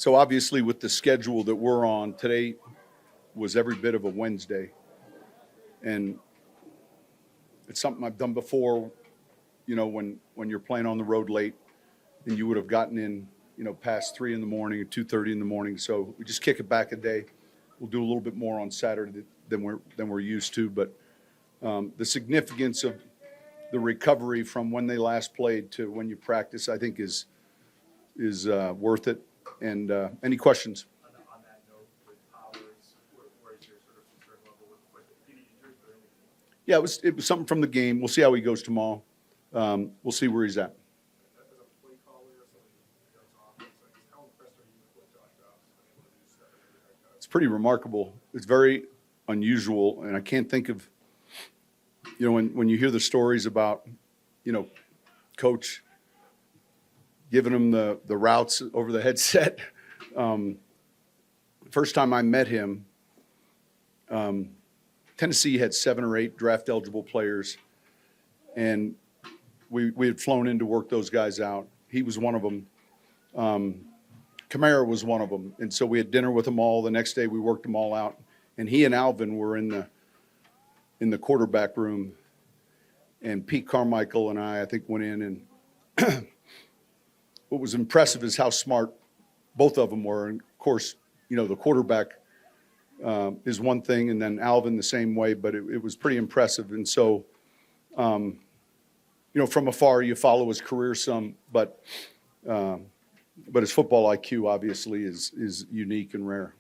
So obviously with the schedule that we're on, today was every bit of a Wednesday. And it's something I've done before, when you're playing on the road late and you would have gotten in, past 3 in the morning or 2:30 in the morning. So we just kick it back a day. We'll do a little bit more on Saturday than we're used to. But the significance of the recovery from when they last played to when you practice, I think is worth it. And any questions? On that note, with Powers, where is your sort of concern level with any injuries or anything? Yeah, it was something from the game. We'll see how he goes tomorrow. We'll see where he's at. As a play caller or somebody who does offense, how impressed are you with what Josh Dobbs has been able to do stuff like that? It's pretty remarkable. It's very unusual, and I can't think of, when you hear the stories about, Coach giving him the routes over the headset. First time I met him, Tennessee had 7 or 8 draft-eligible players, and we had flown in to work those guys out. He was one of them. Kamara was one of them. And so we had dinner with them all. The next day we worked them all out. And he and Alvin were in the quarterback room. And Pete Carmichael and I think, went in. And what was impressive is how smart both of them were. And, of course, the quarterback is one thing, and then Alvin the same way. But it was pretty impressive. And so, from afar, you follow his career some. But his football IQ, obviously, is unique and rare.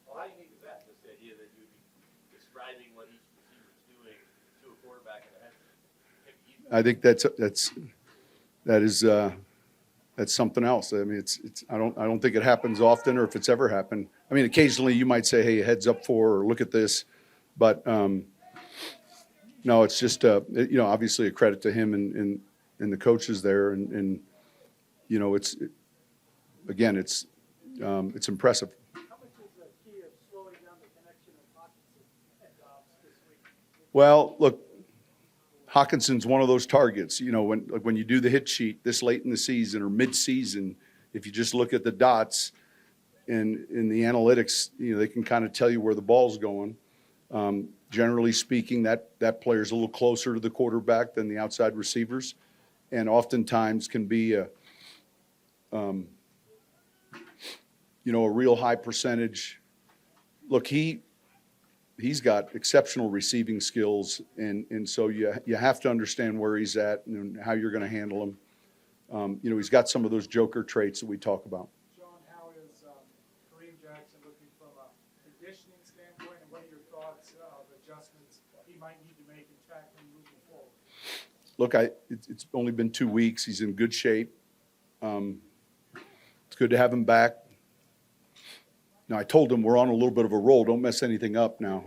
Well, how unique is that, just the idea that you would be describing what each receiver is doing to a quarterback in the head? I think that's something else. I mean, I don't think it happens often, or if it's ever happened. I mean, occasionally you might say, "Hey, heads up for," or "Look at this," but no, it's just obviously a credit to him and the coaches there, and it's impressive. How much is the key of slowing down the connection of Hawkinson and Dobbs this week? Well, look, Hawkinson's one of those targets. When you do the hit sheet this late in the season or mid-season, if you just look at the dots in the analytics, they can kind of tell you where the ball's going. Generally speaking, that player's a little closer to the quarterback than the outside receivers, and oftentimes can be a real high percentage. Look, he's got exceptional receiving skills, and so you have to understand where he's at and how you're going to handle him. He's got some of those joker traits that we talk about. Sean, how is Kareem Jackson looking from a conditioning standpoint, and what are your thoughts of adjustments he might need to make in tackling moving forward? Look, it's only been 2 weeks. He's in good shape. It's good to have him back. Now, I told him we're on a little bit of a roll. Don't mess anything up now,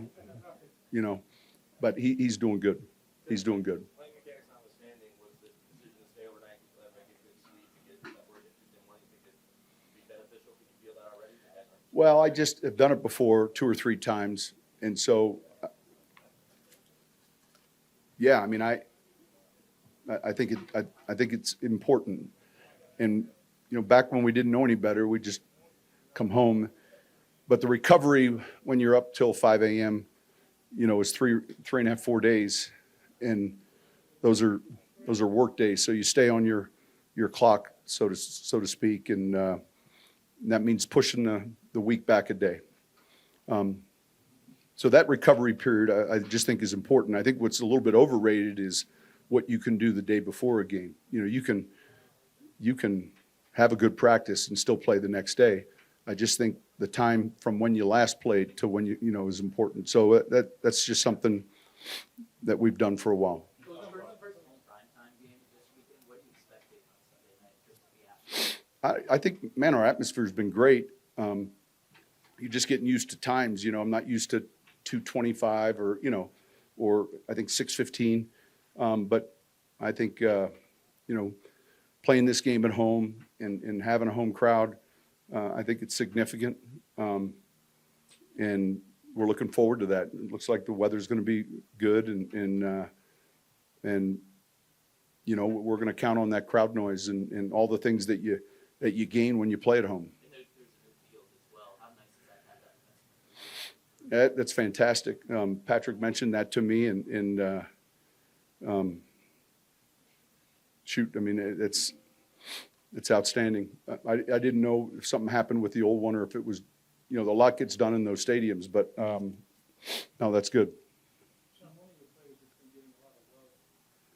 But he's doing good. He's doing good. Playing mechanics notwithstanding, was the decision to stay overnight to make a good sleep to get that word into them? What do you think would be beneficial? Can you feel that already? Well, I just have done it before 2 or 3 times, and so, yeah. I mean, I think it's important. And back when we didn't know any better, we just come home. But the recovery when you're up till 5 a.m., is 3.5, 4 days, and those are work days. So you stay on your clock, so to speak, and that means pushing the week back a day. So that recovery period, I just think is important. I think what's a little bit overrated is what you can do the day before a game. You can have a good practice and still play the next day. I just think the time from when you last played to when is important. So that's just something that we've done for a while. I think, man, our atmosphere has been great. You're just getting used to times. I'm not used to 2:25 or I think 6:15. But I think playing this game at home and having a home crowd, I think it's significant, and we're looking forward to that. It looks like the weather's going to be good, and we're going to count on that crowd noise and all the things that you gain when you play at home. There's That's fantastic. Patrick mentioned that to me, and shoot, I mean, it's outstanding. I didn't know if something happened with the old one or if it was, a lot gets done in those stadiums, but no, that's good. Sean, one of the players that's been getting a lot of love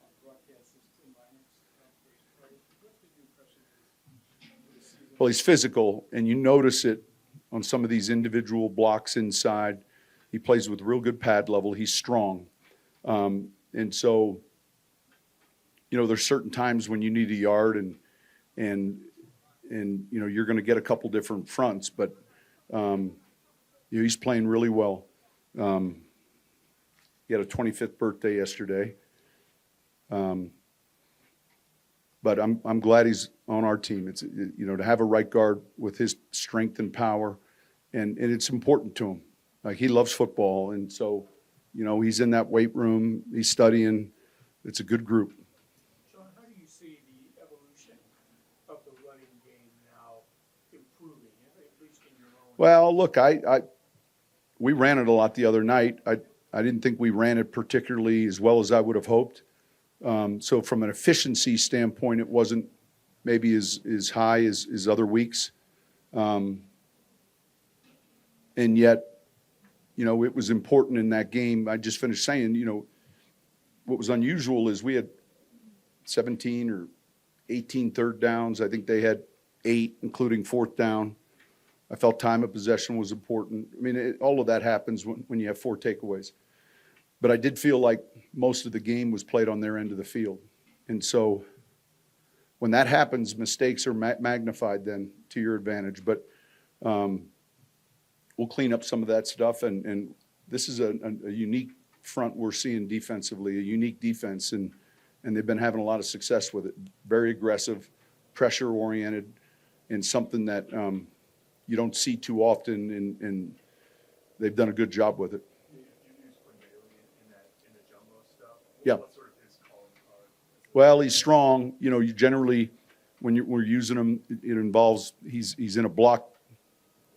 on the broadcast is Quinn Meinerz. What's been your impression of this season? Well, he's physical, and you notice it on some of these individual blocks inside. He plays with real good pad level. He's strong. And so, there's certain times when you need a yard and you're going to get a couple different fronts, but he's playing really well. He had a 25th birthday yesterday. But I'm glad he's on our team. It's, to have a right guard with his strength and power, and it's important to him. Like, he loves football, and so, he's in that weight room, he's studying. It's a good group. Sean, how do you see the evolution of the running game now improving, at least in your own? Well, look, we ran it a lot the other night. I didn't think we ran it particularly as well as I would have hoped. So from an efficiency standpoint, it wasn't maybe as high as other weeks. And yet, it was important in that game. I just finished saying, what was unusual is we had 17 or 18 third downs. I think they had 8, including fourth down. I felt time of possession was important. I mean, all of that happens when you have 4 takeaways. But I did feel like most of the game was played on their end of the field. And so when that happens, mistakes are magnified then to your advantage. But we'll clean up some of that stuff. And this is a unique front we're seeing defensively, a unique defense. And they've been having a lot of success with it. Very aggressive, pressure-oriented, and something that you don't see too often. And they've done a good job with it. Yeah. Well, he's strong. You generally, when we're using him, it involves he's in a block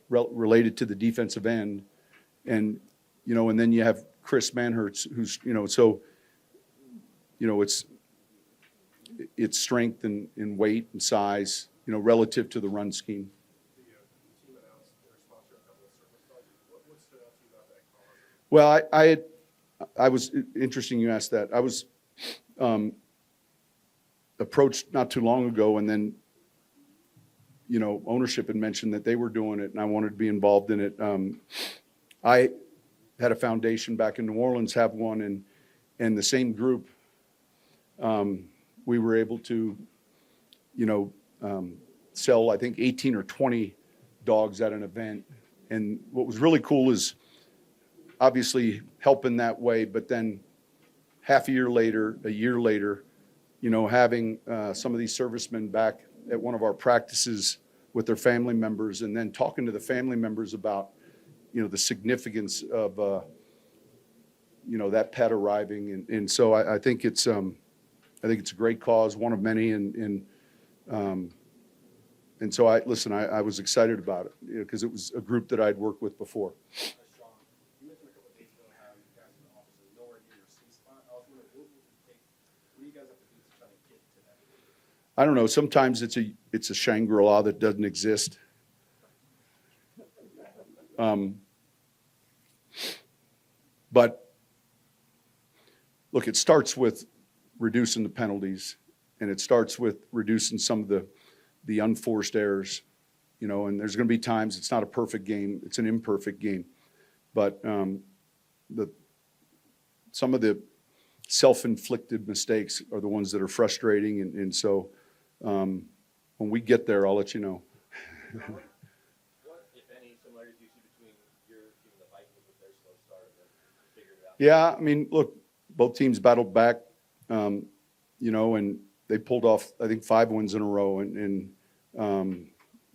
related to the defensive end, and and then you have Chris Meinerz, who's so it's strength and weight and size, relative to the run scheme. The team announced their sponsor a couple of service dogs. What stood out to you about that call? Well, I was interesting you asked that. I was approached not too long ago, and then ownership had mentioned that they were doing it, and I wanted to be involved in it. I had a foundation back in New Orleans, have one, and the same group. We were able to, sell I think 18 or 20 dogs at an event, and what was really cool is obviously helping that way, but then a year later, having some of these servicemen back at one of our practices with their family members, and then talking to the family members about, the significance of, that pet arriving. And so I think it's a great cause, one of many. And so I was excited about it because it was a group that I'd worked with before. Sean, you mentioned a couple of days ago how you guys in the office are nowhere near your sweet spot. I was wondering, what would it take? What do you guys have to do to try to get to that? I don't know. Sometimes it's a Shangri-La that doesn't exist. But look, it starts with reducing the penalties, and it starts with reducing some of the unforced errors. And there's going to be times it's not a perfect game; it's an imperfect game. But some of the self-inflicted mistakes are the ones that are frustrating, and so when we get there, I'll let you know. What, if any, similarities do you see between your team and the Vikings with their slow start and then figuring it out? Yeah, I mean, look, both teams battled back, and they pulled off, I think, 5 wins in a row, and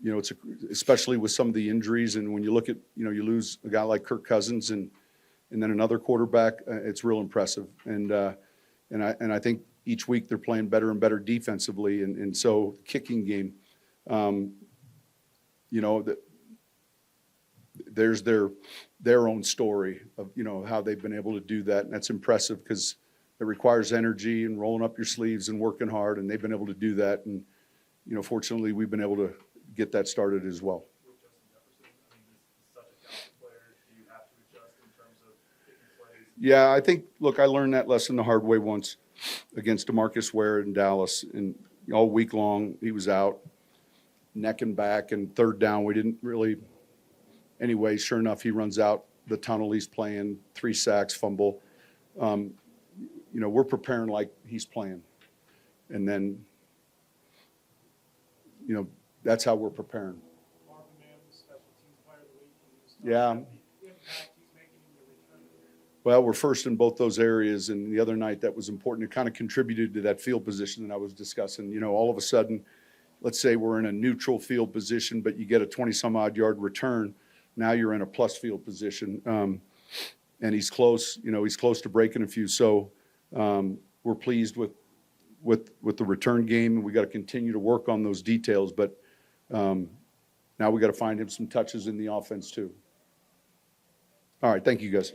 it's especially with some of the injuries, and when you look at, you lose a guy like Kirk Cousins and then another quarterback, it's real impressive, and I think each week they're playing better and better defensively, and so kicking game, there's their own story of, you know, how they've been able to do that. And that's impressive because it requires energy and rolling up your sleeves and working hard, and they've been able to do that. And, you know, fortunately, we've been able to get that started as well. With Justin Jefferson, I mean, he's such a talented player. Do you have to adjust in terms of picking plays? Yeah, I think, look, I learned that lesson the hard way once against DeMarcus Ware in Dallas. And all week long, he was out, neck and back, and third down, we didn't really – anyway, sure enough, he runs out the tunnel he's playing, 3 sacks, fumble. You know, we're preparing like he's playing. And then, you know, that's how we're preparing. Marvin Mims, special teams player of the week. Yeah. The impact he's making in your return. Well, we're first in both those areas, and the other night that was important. It kind of contributed to that field position that I was discussing. You know, all of a sudden, let's say we're in a neutral field position, but you get a 20-some-odd yard return. Now you're in a plus field position, and he's close. You know, he's close to breaking a few. So we're pleased with the return game, and we got to continue to work on those details. But now we got to find him some touches in the offense too. All right, thank you guys.